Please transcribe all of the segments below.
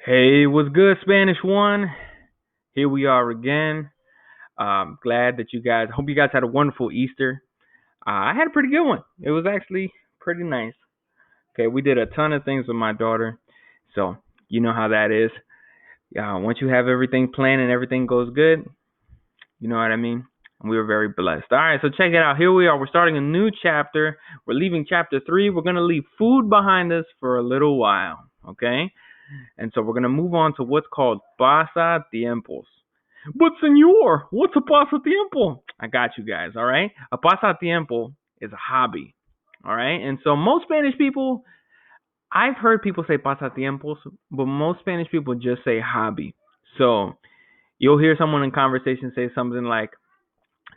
Hey, what's good, Spanish One? Here we are again. Glad that you guys, hope you guys had a wonderful Easter. I had a pretty good one. It was actually pretty nice. Okay, we did a ton of things with my daughter. So, you know how that is. Once you have everything planned and everything goes good, you know what I mean? We were very blessed. All right, so check it out. Here we are. We're starting a new chapter. We're leaving chapter 3. We're going to leave food behind us for a little while. Okay? And so we're going to move on to what's called pasatiempos. But senor, what's a pasatiempo? I got you guys, all right? A pasatiempo is a hobby, all right? And so most Spanish people, I've heard people say pasatiempos, but most Spanish people just say hobby. So you'll hear someone in conversation say something like,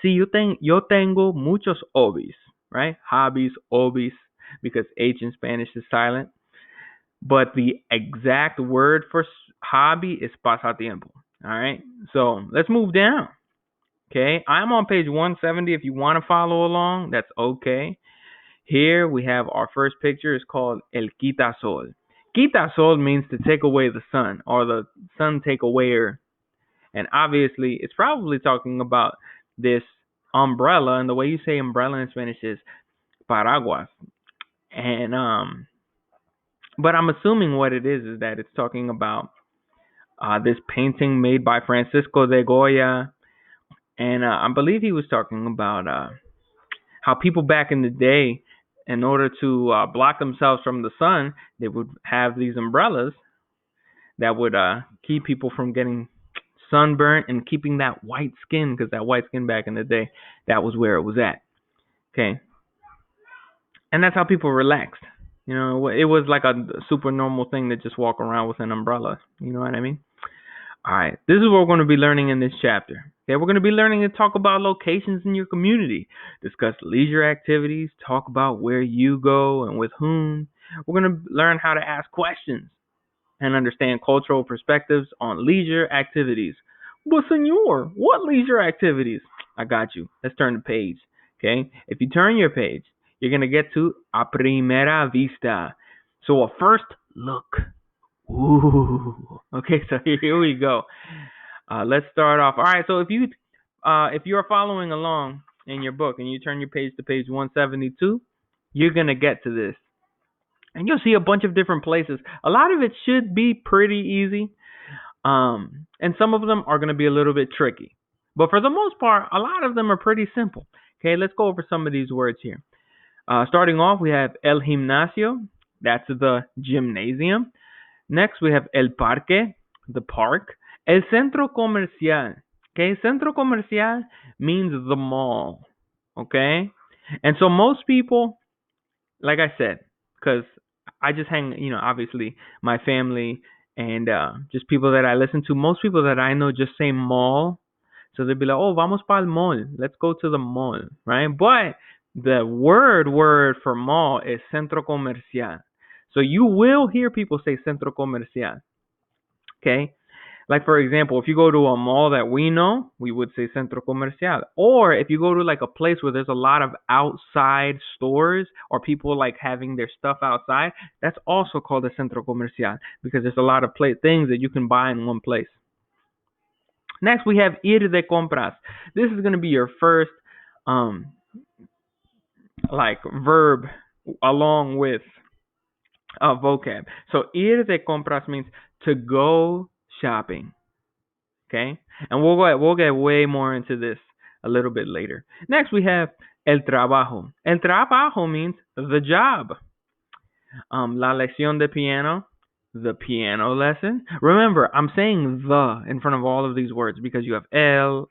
sí, yo tengo muchos hobbies, right? Hobbies, hobbies, because H in Spanish is silent. But the exact word for hobby is pasatiempo. All right. So let's move down. Okay. I'm on page 170. If you want to follow along, that's okay. Here we have our first picture. It's called El Quitasol. Quitasol means to take away the sun or the sun take awayer. And obviously, it's probably talking about this umbrella. And the way you say umbrella in Spanish is paraguas. And but I'm assuming what it is that it's talking about this painting made by Francisco de Goya, and I believe he was talking about how people back in the day, in order to block themselves from the sun, they would have these umbrellas that would keep people from getting sunburnt and keeping that white skin, because that white skin back in the day, that was where it was at. Okay, and that's how people relaxed. You know, it was like a super normal thing to just walk around with an umbrella. You know what I mean? All right, this is what we're going to be learning in this chapter. Okay, we're going to be learning to talk about locations in your community, discuss leisure activities, talk about where you go and with whom. We're going to learn how to ask questions and understand cultural perspectives on leisure activities. But senor, what leisure activities? I got you. Let's turn the page. Okay, if you turn your page, you're going to get to a primera vista. So a first look. Ooh. Okay, so here we go. Let's start off. All right, so if you are following along in your book and you turn your page to page 172, you're gonna get to this, and you'll see a bunch of different places. A lot of it should be pretty easy, and some of them are gonna be a little bit tricky. But for the most part, a lot of them are pretty simple. Okay, let's go over some of these words here. Starting off, we have el gimnasio. That's the gymnasium. Next, we have el parque, the park. El centro comercial. Okay, centro comercial means the mall. Okay, and so most people, like I said, because I just hang, obviously my family and just people that I listen to, most people that I know just say mall. So they'd be like, oh, vamos para el mall. Let's go to the mall, right? But the word for mall is centro comercial. So you will hear people say centro comercial. Okay. Like, for example, if you go to a mall that we know, we would say centro comercial. Or if you go to like a place where there's a lot of outside stores or people like having their stuff outside, that's also called a centro comercial because there's a lot of things that you can buy in one place. Next, we have ir de compras. This is going to be your first like verb along with a vocab. So ir de compras means to go shopping. Okay, and we'll get way more into this a little bit later. Next, we have el trabajo. El trabajo means the job. La lección de piano, the piano lesson. Remember, I'm saying the in front of all of these words because you have el,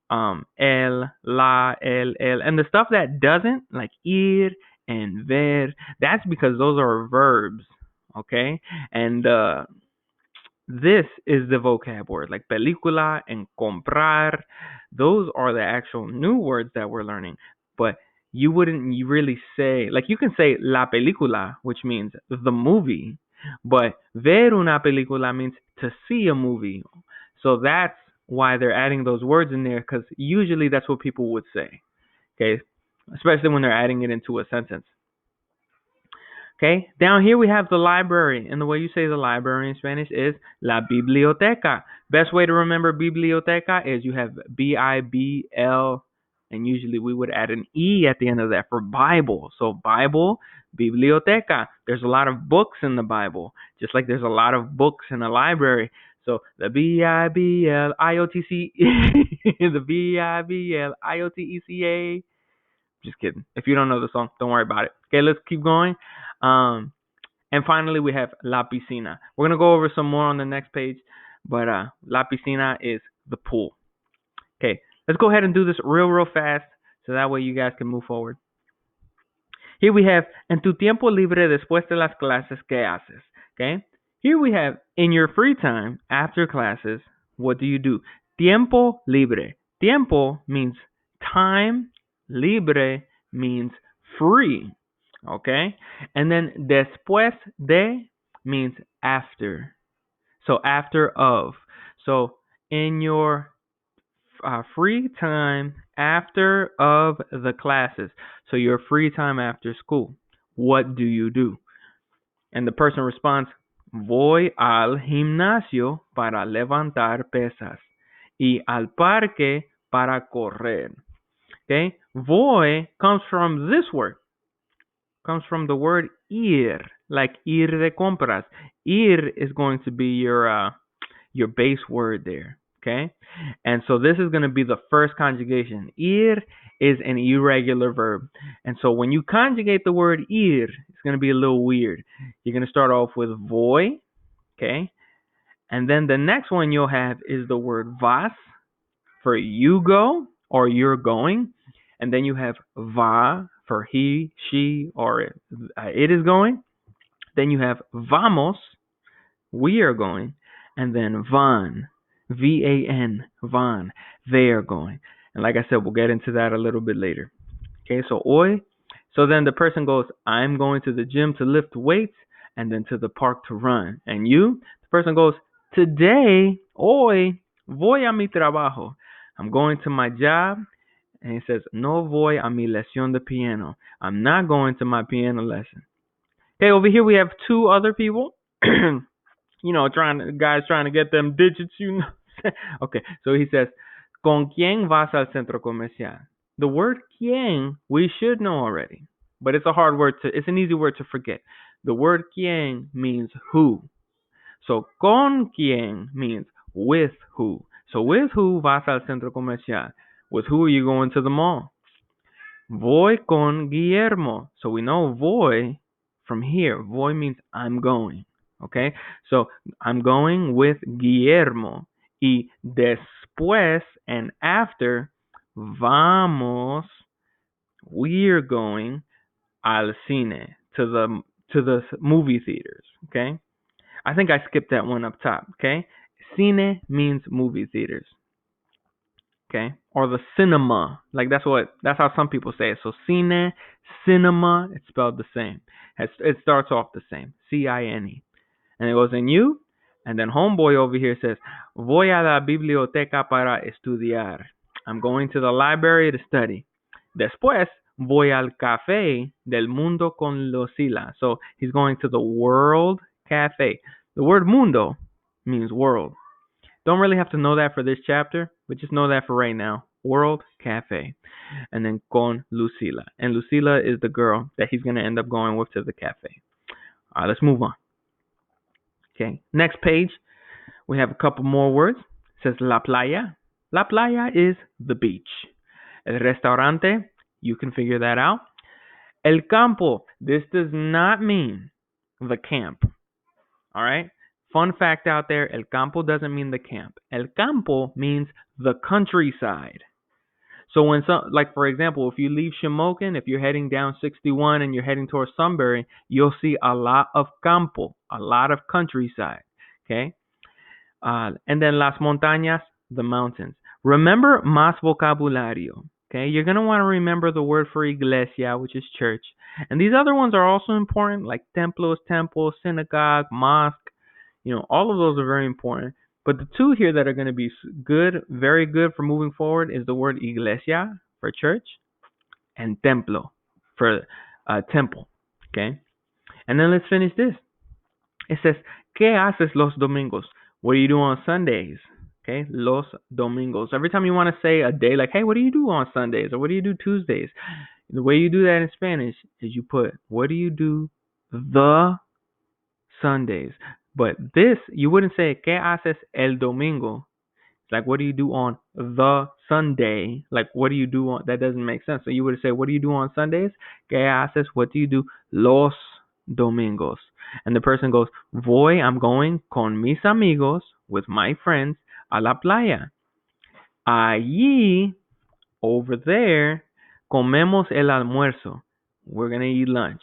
la, el, and the stuff that doesn't, like ir and ver, that's because those are verbs. Okay, and this is the vocab word, like película and comprar. Those are the actual new words that we're learning. But you wouldn't really say, like you can say la película, which means the movie. But ver una película means to see a movie. So that's why they're adding those words in there, because usually that's what people would say. Okay, especially when they're adding it into a sentence. Okay, down here we have the library, and the way you say the library in Spanish is la biblioteca. Best way to remember biblioteca is you have Bible, and usually we would add an E at the end of that for Bible. So Bible, biblioteca. There's a lot of books in the Bible, just like there's a lot of books in a library. So the Bibliotec, the Biblioteca. Just kidding. If you don't know the song, don't worry about it. Okay, let's keep going. And finally, we have La Piscina. We're going to go over some more on the next page, but La Piscina is the pool. Okay, let's go ahead and do this real fast so that way you guys can move forward. Here we have, en tu tiempo libre después de las clases, ¿qué haces? Okay, here we have, in your free time after classes, what do you do? Tiempo libre. Tiempo means time, libre means free. Okay, and then después de means after. So after of. So in your free time after of the classes. So your free time after school. What do you do? And the person responds, voy al gimnasio para levantar pesas y al parque para correr. Okay? Voy comes from this word. Comes from the word ir, like ir de compras. Ir is going to be your base word there. Okay, and so this is going to be the first conjugation. Ir is an irregular verb, and so when you conjugate the word ir, it's going to be a little weird. You're going to start off with voy, okay, and then the next one you'll have is the word vas for you go or you're going, and then you have va for he, she, or it is going. Then you have vamos, we are going, and then van, van, van, they are going. And like I said, we'll get into that a little bit later. Okay, so hoy, so then the person goes, I'm going to the gym to lift weights and then to the park to run. And you, the person goes, today, hoy, voy a mi trabajo. I'm going to my job. And he says, no voy a mi lección de piano. I'm not going to my piano lesson. Okay, over here we have two other people. You know, guys trying to get them digits, you know. Okay, so he says, ¿Con quién vas al centro comercial? The word quién we should know already, but it's it's an easy word to forget. The word quién means who. So con quién means with who. So with who vas al centro comercial? With who are you going to the mall? Voy con Guillermo. So we know voy from here. Voy means I'm going. Okay? So I'm going with Guillermo. Y después and after, vamos, we're going al cine, to the movie theaters. Okay? I think I skipped that one up top. Okay? Cine means movie theaters. Okay, or the cinema, like that's how some people say it. So cine, cinema, it's spelled the same. It starts off the same, C-I-N-E, and it goes in you, and then homeboy over here says, voy a la biblioteca para estudiar. I'm going to the library to study. Después voy al café del mundo con Lucila. So he's going to the World Cafe. The word mundo means world. Don't really have to know that for this chapter, but just know that for right now. World Cafe. And then con Lucila. And Lucila is the girl that he's going to end up going with to the cafe. All right, let's move on. Okay, next page, we have a couple more words. It says la playa. La playa is the beach. El restaurante, you can figure that out. El campo, this does not mean the camp. All right? Fun fact out there, el campo doesn't mean the camp. El campo means the countryside. So like for example, if you leave Shamokin, if you're heading down 61 and you're heading towards Sunbury, you'll see a lot of campo, a lot of countryside. Okay? And then las montañas, the mountains. Remember más vocabulario. Okay? You're going to want to remember the word for iglesia, which is church. And these other ones are also important, like templos, temple, synagogue, mosque. You know, all of those are very important. But the two here that are going to be good, very good for moving forward is the word iglesia for church and templo for temple. Okay? And then let's finish this. It says, ¿Qué haces los domingos? What do you do on Sundays? Okay, los domingos. Every time you want to say a day, like, hey, what do you do on Sundays? Or what do you do Tuesdays? The way you do that in Spanish is you put, what do you do the Sundays? But this, you wouldn't say, ¿Qué haces el domingo? Like, what do you do on the Sunday? Like, what do you do on, that doesn't make sense. So you would say, what do you do on Sundays? ¿Qué haces? What do you do los domingos? And the person goes, I'm going con mis amigos, with my friends, a la playa. Allí, over there, comemos el almuerzo. We're going to eat lunch.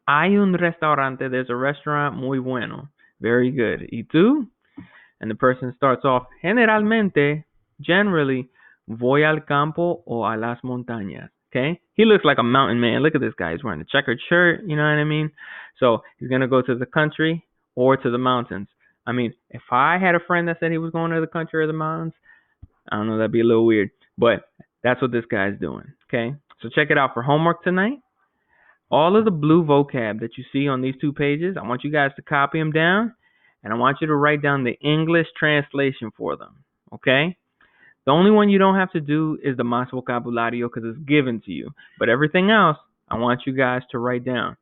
Hay un restaurante. There's a restaurant muy bueno. Very good. ¿Y tú? And the person starts off, generally, voy al campo o a las montañas. Okay? He looks like a mountain man. Look at this guy. He's wearing a checkered shirt. You know what I mean? So he's going to go to the country or to the mountains. I mean, if I had a friend that said he was going to the country or the mountains, I don't know, that'd be a little weird. But that's what this guy's doing. Okay? So check it out for homework tonight. All of the blue vocab that you see on these 2 pages, I want you guys to copy them down. And I want you to write down the English translation for them. Okay? The only one you don't have to do is the Más Vocabulario because it's given to you. But everything else, I want you guys to write down.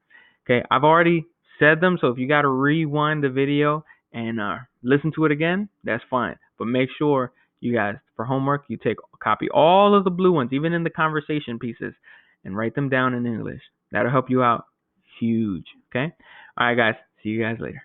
Okay? I've already said them, so if you got to rewind the video and listen to it again, that's fine. But make sure you guys, for homework, you copy all of the blue ones, even in the conversation pieces, and write them down in English. That'll help you out huge. Okay? All right, guys. See you guys later.